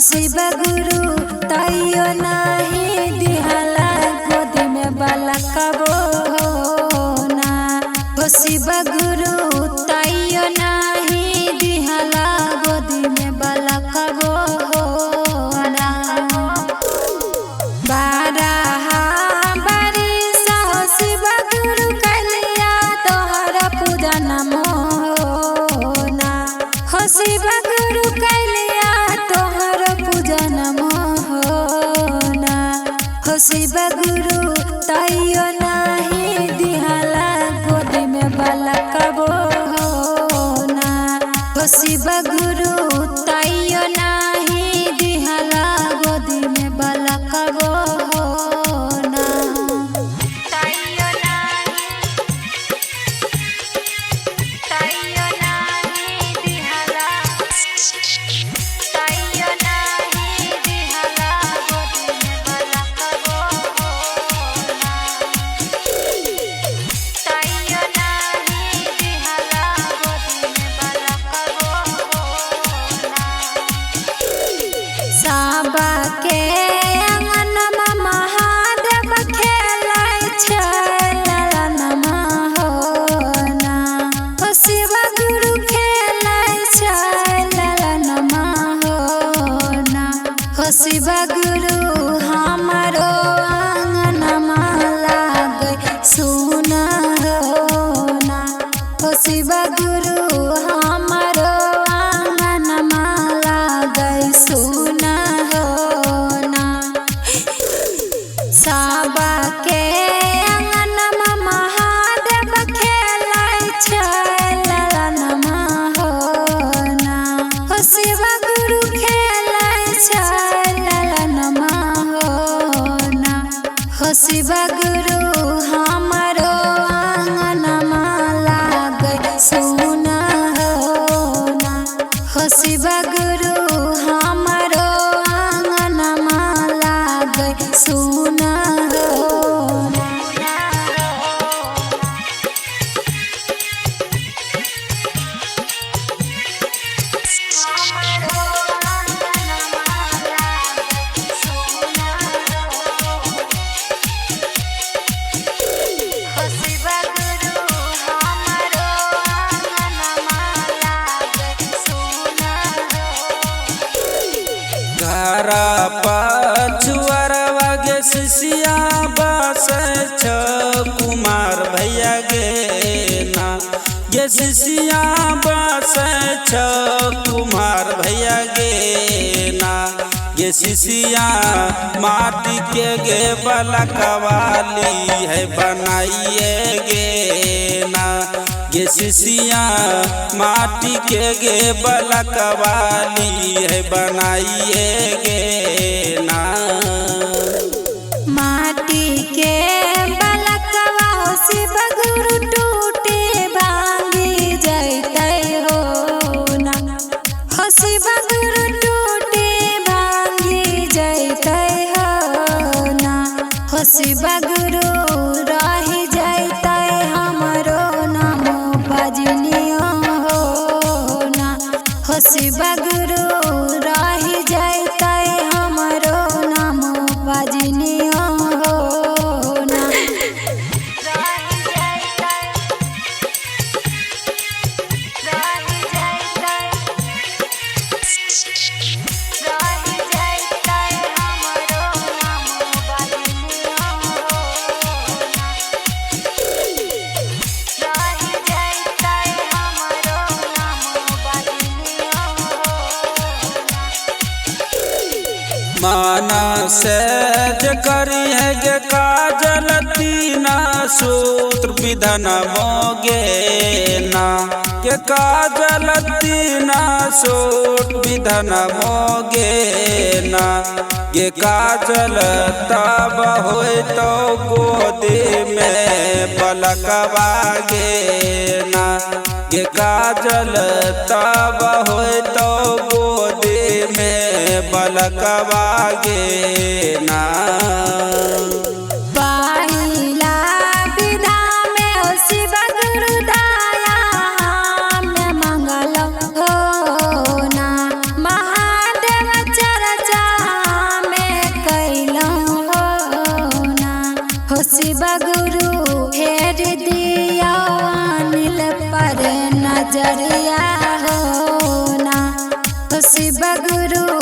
शिव गुरु तैयो नहीं दिहला गोदी में बालकबो ना। हो शिव गुरु तैयो नहीं दिहला गोदी में बालकबो ना। बारहा बारिश हो शिव गुरु कलिया तोहरा पूजन मोहना। हो शिव गुरु कलिया तोहरा पूजन मोहना। हो शिव गुरु तैयो नहीं दिहला गोदी में बालकबो ना। हो शिव गुरु तैयो नहीं दिहला गोदी में बालकबो ना। तैयो नहीं दिहला तैयो नहीं दिहला गोदी में बालकबो ना। तैयो नहीं दिहला गोदी में बालकबो ना। साबा के अंगन में महादेव खेलै छै ललनमा होना। हो शिव गुरु खेलै छै ललनमा होना। हो शिव गुरु हमारो आंगनमा लागै सुना होना। हो शिव गुरु हमारो आंगनमा लागै सुना होना। साबा के अंगन में महादेव खेलै छै ललनमा होना। हो शिव गुरु खेलै छै ललनमा होना। हो शिव गुरु हमारो आंगनमा लागै सुना होना। हो शिव गुरु हमारो आंगनमा लागै सुना होना। हमारो आंगनमा लागै सुना होना। हो शिव गुरु हमारो आंगनमा लागै सुना होना। घर पछुअरवा गे शिष्या बस छ कुमार भैया गे ना। गे शिष्या बस छ कुमार भैया गे ना। गे शिष्या माटी के गे बलकवाली है बनाइए गे ना। गे शिष्या माटी के गे बलकवाली है बनाइए गे ना। माटी के बालकवा हो शिव गुरु टूटे भांगी जैतै हो ना। हो शिव गुरु टूटे भांगी जैतै हो ना। हो शिव गुरु रहि जैतै हमरो नाम भजनियो हो ना। हो शिव गुरु रहि जैतै हमरो नाम भजनियो हो ना। रहि जैतै हमरो नाम भजनियो हो ना। रहि जैतै हमरो नाम भजनियो हो ना। माना से जे करी है गे काजल तीना सूत्र विधन मोगे ना। के काजल तीना सूत्र विधन मोगे ना। गे काजल तब होय तो गोदी में बलकवा गे ना। गे काजल तब होय तो गोदी में बलकवा गे ना। पहिला विधा में हो शिव गुरु दया हम मंगल हो ना। महादेव चरच शिव गुरु फेर दिया अनिल पर नजरिया हो ना, शिव गुरु